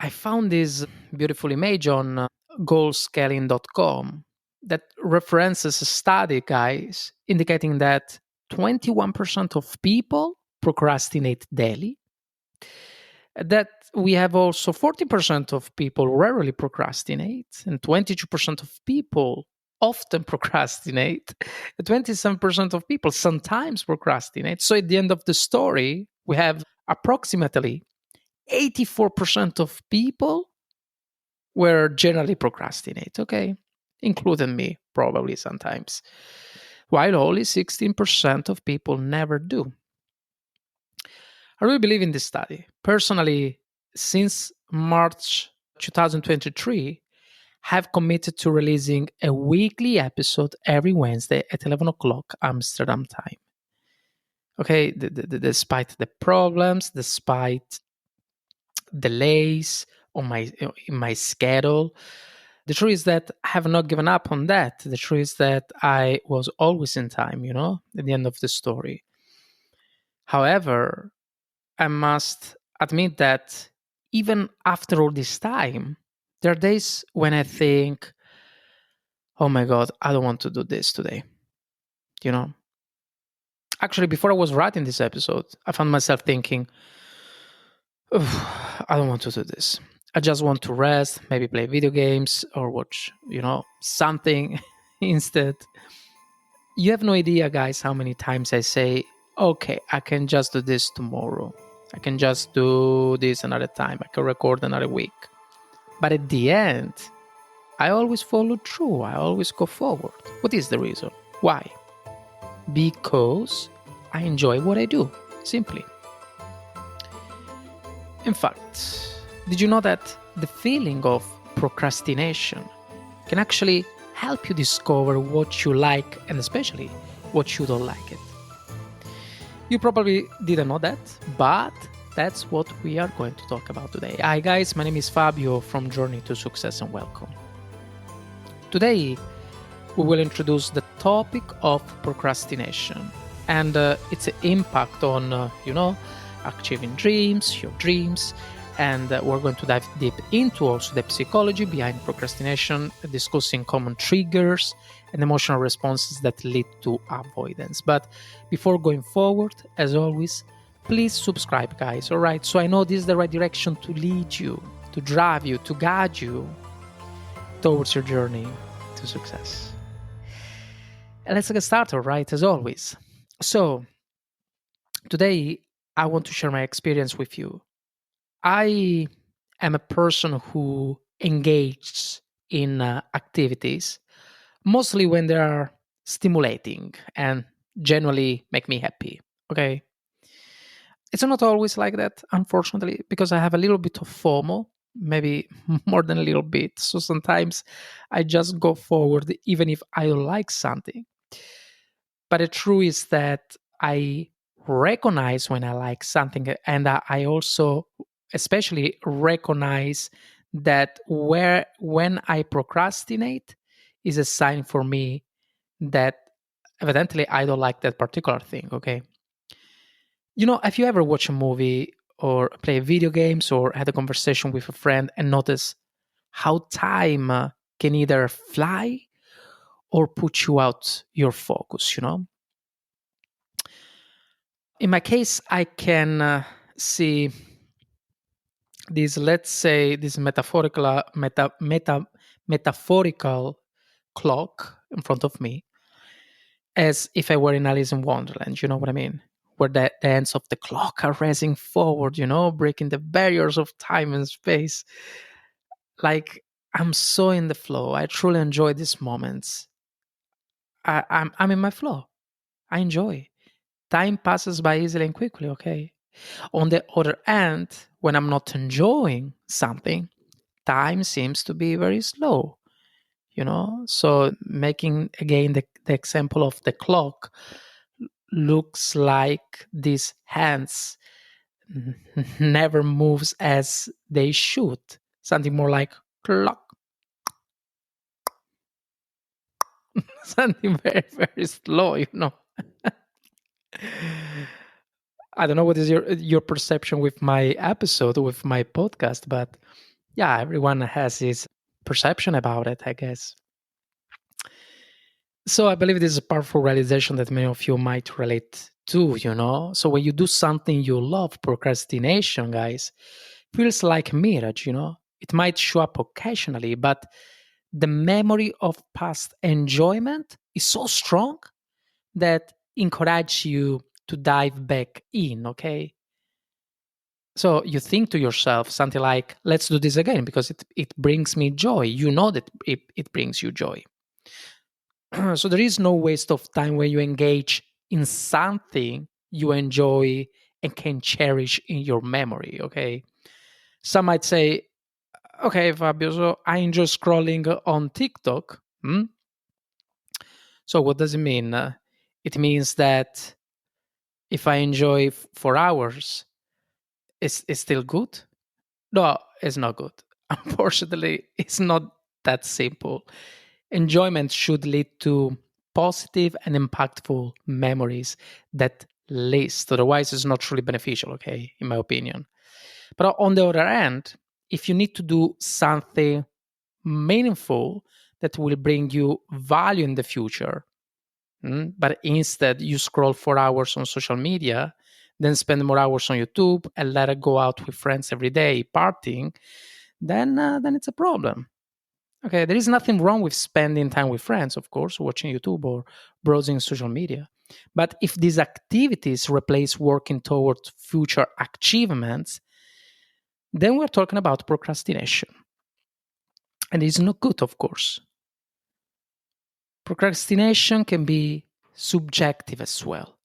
I found this beautiful image on goalscaling.com that references a study, guys, indicating that 21% of people procrastinate daily, that we have also 40% of people rarely procrastinate, and 22% of people often procrastinate, and 27% of people sometimes procrastinate. So at the end of the story, we have approximately 84% of people were generally procrastinate, okay? Including me, probably sometimes. While only 16% of people never do. I really believe in this study. Personally, since March 2023, have committed to releasing a weekly episode every Wednesday at 11 o'clock Amsterdam time. Okay, despite the problems, despite delays in my schedule, the truth is that I have not given up on that. The truth is that I was always in time, at the end of the story. However, I must admit that even after all this time, there are days when I think, oh my God, I don't want to do this today. You know, actually, before I was writing this episode, I found myself thinking, I don't want to do this. I just want to rest, maybe play video games or watch, something instead. You have no idea, guys, how many times I say, okay, I can just do this tomorrow. I can just do this another time. I can record another week. But at the end, I always follow through. I always go forward. What is the reason? Why? Because I enjoy what I do, simply. In fact, did you know that the feeling of procrastination can actually help you discover what you like and especially what you don't like it? You probably didn't know that, but that's what we are going to talk about today. Hi guys, my name is Fabio from Journey to Success and welcome. Today, we will introduce the topic of procrastination and its impact on, achieving dreams, your dreams, and we're going to dive deep into also the psychology behind procrastination, discussing common triggers and emotional responses that lead to avoidance. But before going forward, as always, please subscribe, guys, all right? So I know this is the right direction to lead you, to drive you, to guide you towards your journey to success. And let's get started, right, as always. So today, I want to share my experience with you. I am a person who engages in activities mostly when they are stimulating and generally make me happy. Okay. It's not always like that, unfortunately, because I have a little bit of FOMO, maybe more than a little bit. So sometimes I just go forward even if I don't like something. But the truth is that I recognize when I like something, and I also especially recognize that when I procrastinate is a sign for me that evidently I don't like that particular thing. Okay. If you ever watch a movie or play video games or had a conversation with a friend and notice how time can either fly or put you out your focus, In my case, I can see this, let's say, this metaphorical clock in front of me as if I were in Alice in Wonderland. You know what I mean? Where the ends of the clock are racing forward, breaking the barriers of time and space. Like, I'm so in the flow. I truly enjoy these moments. I'm in my flow. I enjoy. Time passes by easily and quickly, okay? On the other hand, when I'm not enjoying something, time seems to be very slow, So making again the example of the clock looks like these hands never moves as they should. Something more like clock. Something very, very slow, I don't know what is your perception with my episode, with my podcast, but Yeah, everyone has his perception about it, I guess. So I believe this is a powerful realization that many of you might relate to. So when you do something you love, procrastination, guys, feels like a mirage. It might show up occasionally, but the memory of past enjoyment is so strong that encourage you to dive back in, okay? So you think to yourself something like, let's do this again because it brings me joy. You know that it brings you joy. So there is no waste of time when you engage in something you enjoy and can cherish in your memory, okay? Some might say, okay, Fabio, so I enjoy scrolling on TikTok. So what does it mean? It means that if I enjoy for hours, it's still good? No, it's not good. Unfortunately, it's not that simple. Enjoyment should lead to positive and impactful memories that last. Otherwise, it's not truly beneficial, okay, in my opinion. But on the other hand, if you need to do something meaningful that will bring you value in the future, but instead you scroll 4 hours on social media, then spend more hours on YouTube and let it go out with friends every day partying, then it's a problem. Okay, there is nothing wrong with spending time with friends, of course, watching YouTube or browsing social media. But if these activities replace working towards future achievements, then we're talking about procrastination. And it's not good, of course. Procrastination can be subjective as well.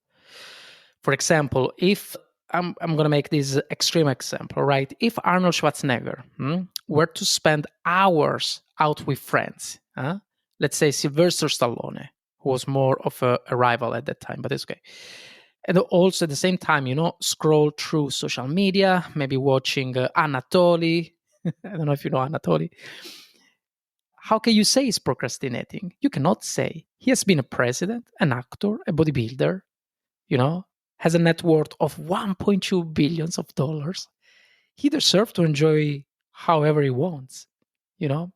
For example, if I'm going to make this extreme example, right? If Arnold Schwarzenegger were to spend hours out with friends, let's say Sylvester Stallone, who was more of a rival at that time, but it's okay. And also at the same time, scroll through social media, maybe watching Anatoly. I don't know if you know Anatoly. How can you say he's procrastinating? You cannot say. He has been a president, an actor, a bodybuilder, you know, has a net worth of 1.2 billions of dollars. He deserves to enjoy however he wants, you know.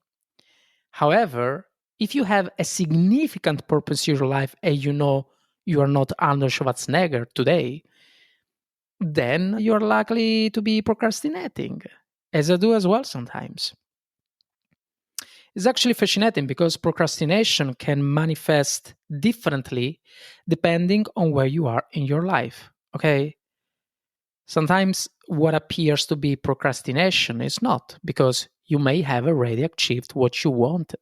However, if you have a significant purpose in your life and you know you are not Arnold Schwarzenegger today, then you're likely to be procrastinating, as I do as well sometimes. It's actually fascinating because procrastination can manifest differently depending on where you are in your life. Okay, sometimes what appears to be procrastination is not, because you may have already achieved what you wanted.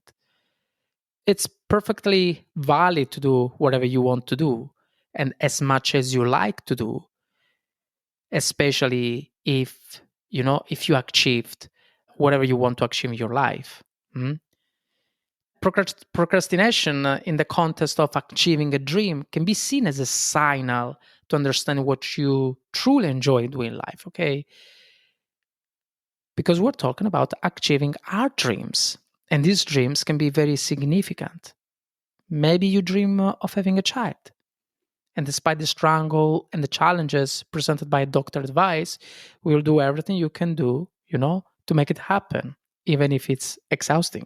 It's perfectly valid to do whatever you want to do and as much as you like to do, especially if you achieved whatever you want to achieve in your life. Mm? Procrastination in the context of achieving a dream can be seen as a signal to understand what you truly enjoy doing in life, okay? Because we're talking about achieving our dreams. And these dreams can be very significant. Maybe you dream of having a child. And despite the struggle and the challenges presented by doctor advice, we'll do everything you can do, to make it happen, even if it's exhausting.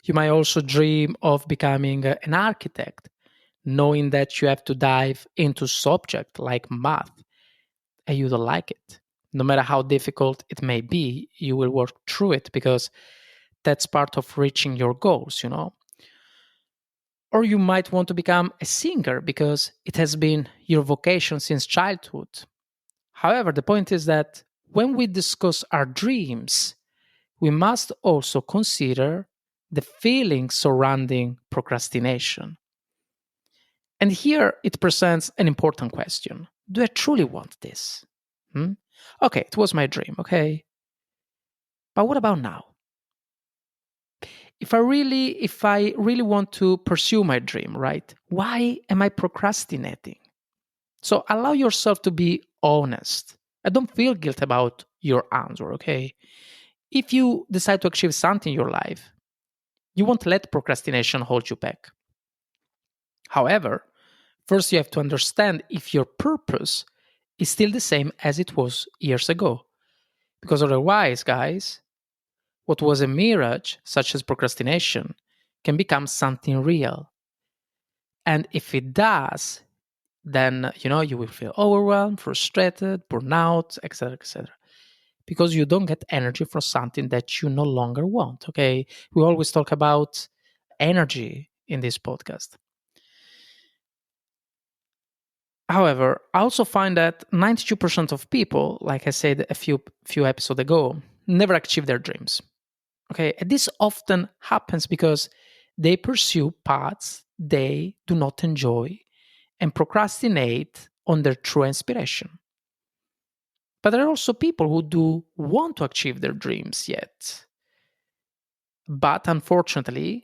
You might also dream of becoming an architect, knowing that you have to dive into subject like math and you don't like it. No matter how difficult it may be, you will work through it because that's part of reaching your goals. Or you might want to become a singer because it has been your vocation since childhood. However, the point is that when we discuss our dreams, we must also consider the feelings surrounding procrastination. And here it presents an important question. Do I truly want this? Hmm? Okay, it was my dream, okay? But what about now? If I really want to pursue my dream, right? Why am I procrastinating? So allow yourself to be honest. And don't feel guilt about your answer, okay? If you decide to achieve something in your life, you won't let procrastination hold you back. However, first you have to understand if your purpose is still the same as it was years ago. Because otherwise, guys, what was a mirage, such as procrastination, can become something real. And if it does, then you will feel overwhelmed, frustrated, burnout, etc., etc. Because you don't get energy from something that you no longer want. Okay, we always talk about energy in this podcast. However, I also find that 92% of people, like I said a few episodes ago, never achieve their dreams. Okay, and this often happens because they pursue paths they do not enjoy and procrastinate on their true inspiration. But there are also people who do want to achieve their dreams yet. But unfortunately,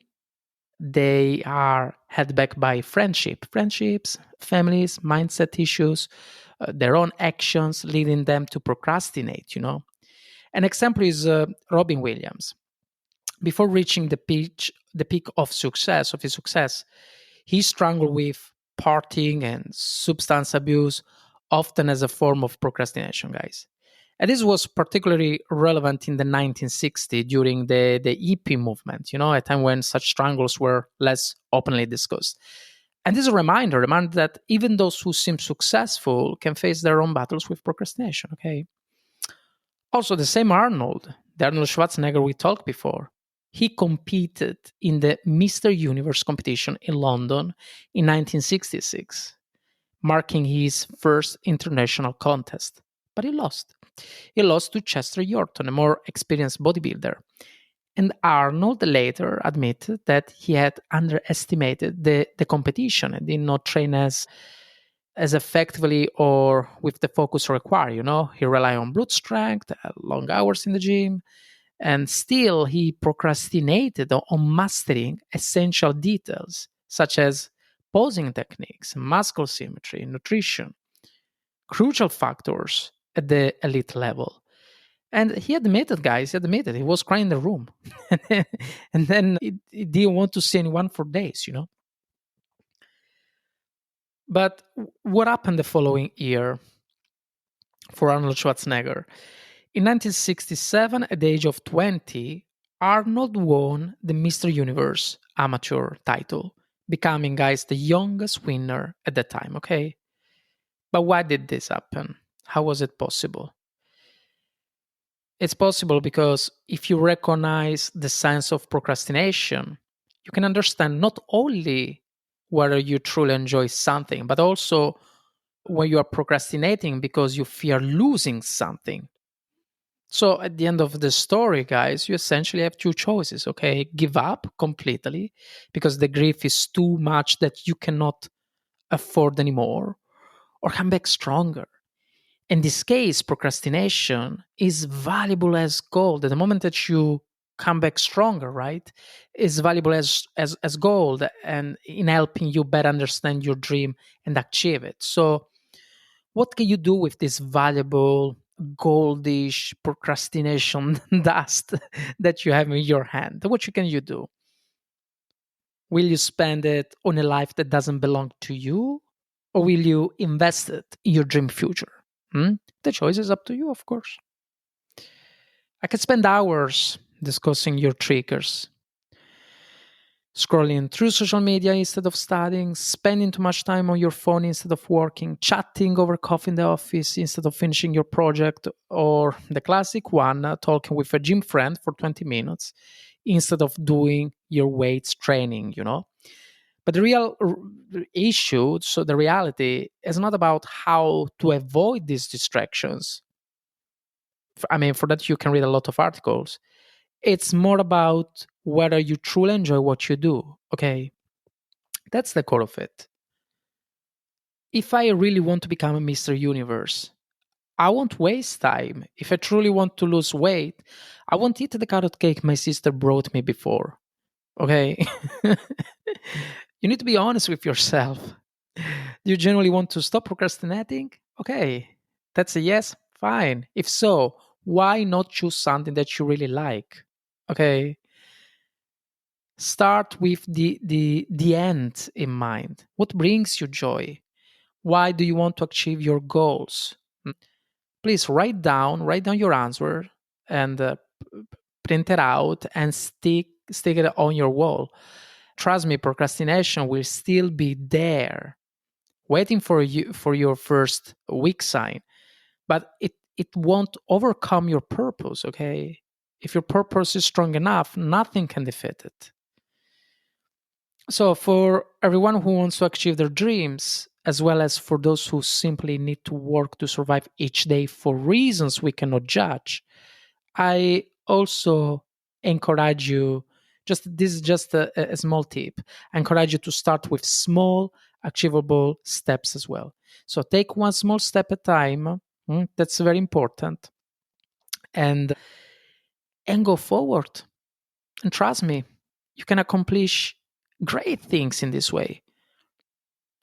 they are held back by friendships, families, mindset issues, their own actions leading them to procrastinate. An example is Robin Williams. Before reaching the peak of his success, he struggled with partying and substance abuse, often as a form of procrastination, guys. And this was particularly relevant in the 1960s during the EP movement, a time when such struggles were less openly discussed. And this is a reminder that even those who seem successful can face their own battles with procrastination, okay? Also, the Arnold Schwarzenegger we talked before, he competed in the Mr. Universe competition in London in 1966, marking his first international contest. But he lost. He lost to Chester Yorton, a more experienced bodybuilder. And Arnold later admitted that he had underestimated the competition and did not train as effectively or with the focus required. He relied on brute strength, long hours in the gym, and still he procrastinated on mastering essential details such as posing techniques, muscle symmetry, nutrition, crucial factors at the elite level. And he admitted he was crying in the room. And then he didn't want to see anyone for days. But what happened the following year for Arnold Schwarzenegger? In 1967, at the age of 20, Arnold won the Mr. Universe amateur title, becoming, guys, the youngest winner at the time, okay? But why did this happen? How was it possible? It's possible because if you recognize the signs of procrastination, you can understand not only whether you truly enjoy something, but also when you are procrastinating because you fear losing something. So at the end of the story, guys, you essentially have two choices, okay? Give up completely because the grief is too much that you cannot afford anymore, or come back stronger. In this case, procrastination is valuable as gold. At the moment that you come back stronger, right, is valuable as gold and in helping you better understand your dream and achieve it. So what can you do with this valuable goldish procrastination dust that you have in your hand? What can you do? Will you spend it on a life that doesn't belong to you? Or will you invest it in your dream future? The choice is up to you, of course. I could spend hours discussing your triggers, scrolling through social media instead of studying, spending too much time on your phone instead of working, chatting over coffee in the office instead of finishing your project, or the classic one, talking with a gym friend for 20 minutes instead of doing your weights training. But the real issue, so the reality, is not about how to avoid these distractions. I mean, for that, you can read a lot of articles. It's more about whether you truly enjoy what you do. Okay. That's the core of it. If I really want to become a Mr. Universe, I won't waste time. If I truly want to lose weight, I won't eat the carrot cake my sister brought me before. Okay. You need to be honest with yourself. Do you genuinely want to stop procrastinating? Okay. That's a yes. Fine. If so, why not choose something that you really like? Okay. Start with the end in mind. What brings you joy? Why do you want to achieve your goals? Please write down your answer and print it out and stick it on your wall. Trust me, procrastination will still be there, waiting for you for your first weak sign, but it won't overcome your purpose. Okay, if your purpose is strong enough, nothing can defeat it. So, for everyone who wants to achieve their dreams, as well as for those who simply need to work to survive each day for reasons we cannot judge, I also encourage you. Just this is just a small tip. I encourage you to start with small, achievable steps as well. So take one small step at a time. That's very important, and go forward. And trust me, you can accomplish great things in this way.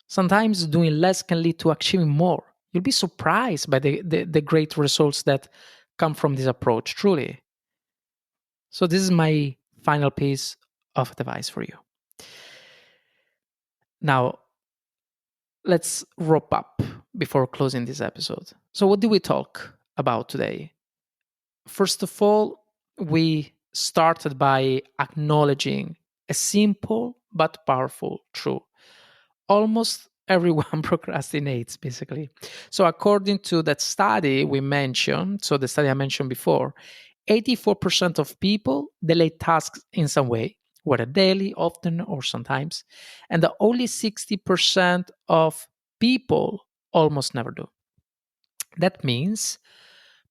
Sometimes doing less can lead to achieving more. You'll be surprised by the great results that come from this approach, truly. So, this is my final piece of advice for you. Now, let's wrap up before closing this episode. So, what did we talk about today? First of all, we started by acknowledging a simple but powerful truth. Almost everyone procrastinates, basically. So, according to that study we mentioned, so the study I mentioned before, 84% of people delay tasks in some way, whether daily, often, or sometimes, and the only 60% of people almost never do. That means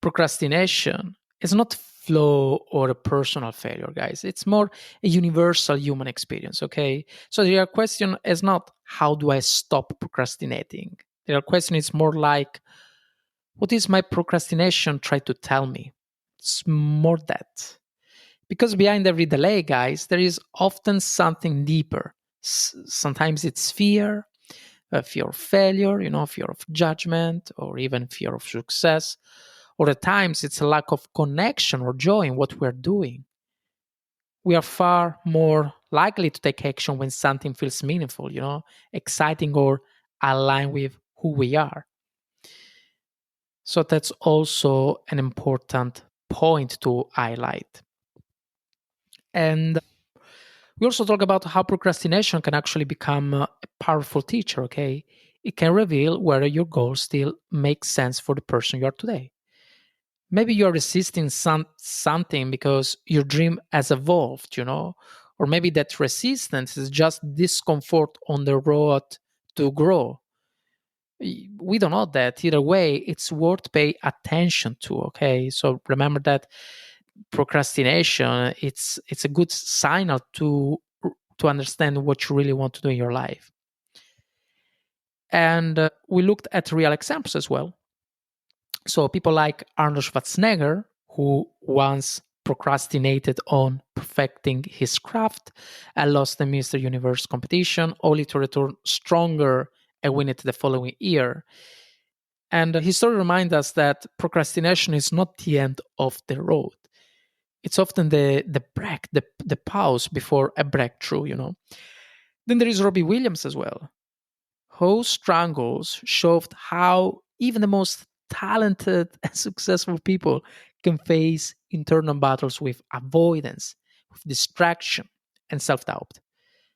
procrastination is not flow or a personal failure, guys. It's more a universal human experience, okay? So the real question is not how do I stop procrastinating? The real question is more like what is my procrastination try to tell me? It's more that. Because behind every delay, guys, there is often something deeper. Sometimes it's fear, fear of failure, fear of judgment, or even fear of success. Or at times it's a lack of connection or joy in what we're doing. We are far more likely to take action when something feels meaningful, exciting or aligned with who we are. So that's also an important point to highlight. And we also talk about how procrastination can actually become a powerful teacher, okay? It can reveal whether your goals still make sense for the person you are today. Maybe you're resisting something because your dream has evolved, or maybe that resistance is just discomfort on the road to grow. We don't know that. Either way, it's worth pay attention to, okay? So remember that procrastination, it's a good signal to understand what you really want to do in your life. And we looked at real examples as well. So people like Arnold Schwarzenegger, who once procrastinated on perfecting his craft and lost the Mr. Universe competition, only to return stronger and win it the following year. And his story reminds us that procrastination is not the end of the road. It's often the break, the pause before a breakthrough, Then there is Robbie Williams as well, whose struggles showed how even the most talented and successful people can face internal battles with avoidance, with distraction, and self doubt.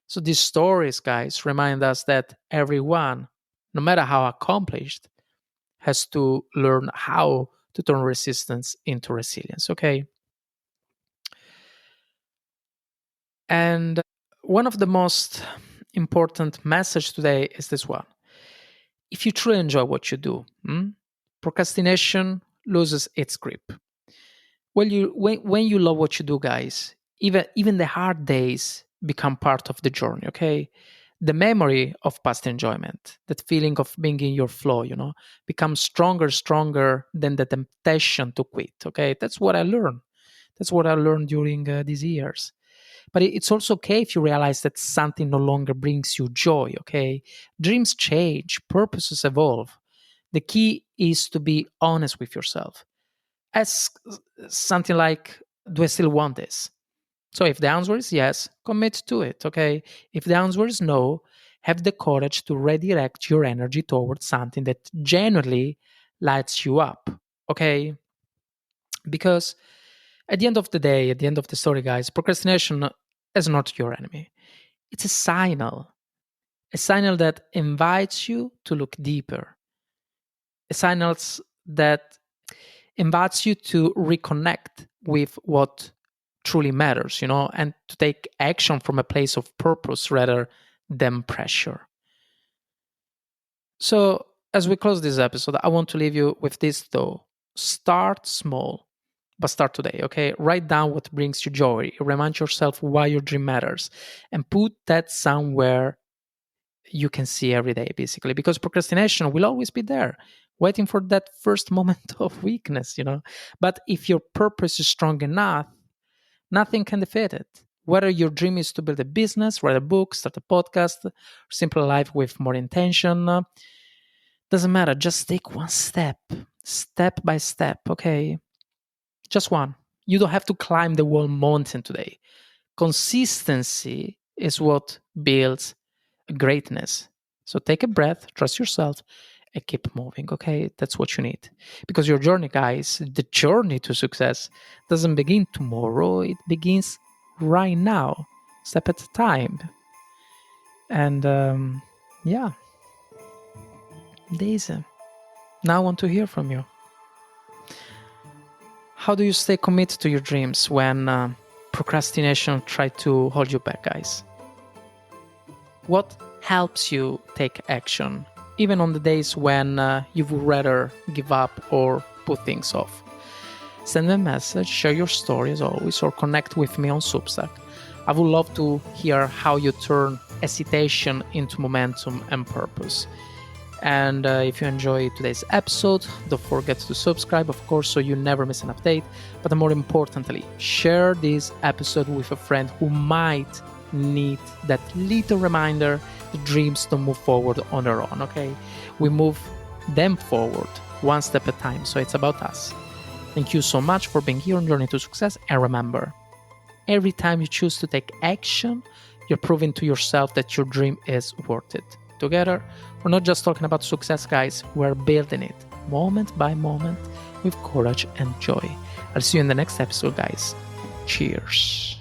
So these stories, guys, remind us that everyone, no matter how accomplished, has to learn how to turn resistance into resilience, okay? And one of the most important message today is this one. If you truly enjoy what you do, procrastination loses its grip. When you love what you do, guys, even the hard days become part of the journey, okay? The memory of past enjoyment, that feeling of being in your flow, becomes stronger than the temptation to quit, okay? That's what I learned. That's what I learned during these years. But it's also okay if you realize that something no longer brings you joy, okay? Dreams change, purposes evolve. The key is to be honest with yourself. Ask something like, do I still want this? So if the answer is yes, commit to it, okay? If the answer is no, have the courage to redirect your energy towards something that genuinely lights you up, okay? Because At the end of the day, at the end of the story, guys, procrastination is not your enemy. It's a signal that invites you to look deeper, a signal that invites you to reconnect with what truly matters, and to take action from a place of purpose rather than pressure. So, as we close this episode, I want to leave you with this though. Start small, but start today, okay? Write down what brings you joy. Remind yourself why your dream matters and put that somewhere you can see every day, basically, because procrastination will always be there, waiting for that first moment of weakness, But if your purpose is strong enough, nothing can defeat it. Whether your dream is to build a business, write a book, start a podcast, or simply a life with more intention, doesn't matter. Just take one step by step, okay? Just one. You don't have to climb the whole mountain today. Consistency is what builds greatness. So take a breath, trust yourself, and keep moving, okay? That's what you need. Because your journey, guys, the journey to success doesn't begin tomorrow. It begins right now, step at a time. And yeah, Daisy, now I want to hear from you. How do you stay committed to your dreams when procrastination tries to hold you back, guys? What helps you take action, even on the days when you would rather give up or put things off? Send me a message, share your story as always, or connect with me on Substack. I would love to hear how you turn hesitation into momentum and purpose. And if you enjoyed today's episode, don't forget to subscribe, of course, so you never miss an update. But more importantly, share this episode with a friend who might need that little reminder that dreams don't move forward on their own, okay? We move them forward one step at a time, so it's about us. Thank you so much for being here on Journey to Success, and remember, every time you choose to take action, you're proving to yourself that your dream is worth it. Together, we're not just talking about success, guys, we're building it moment by moment with courage and joy. I'll see you in the next episode, guys. Cheers.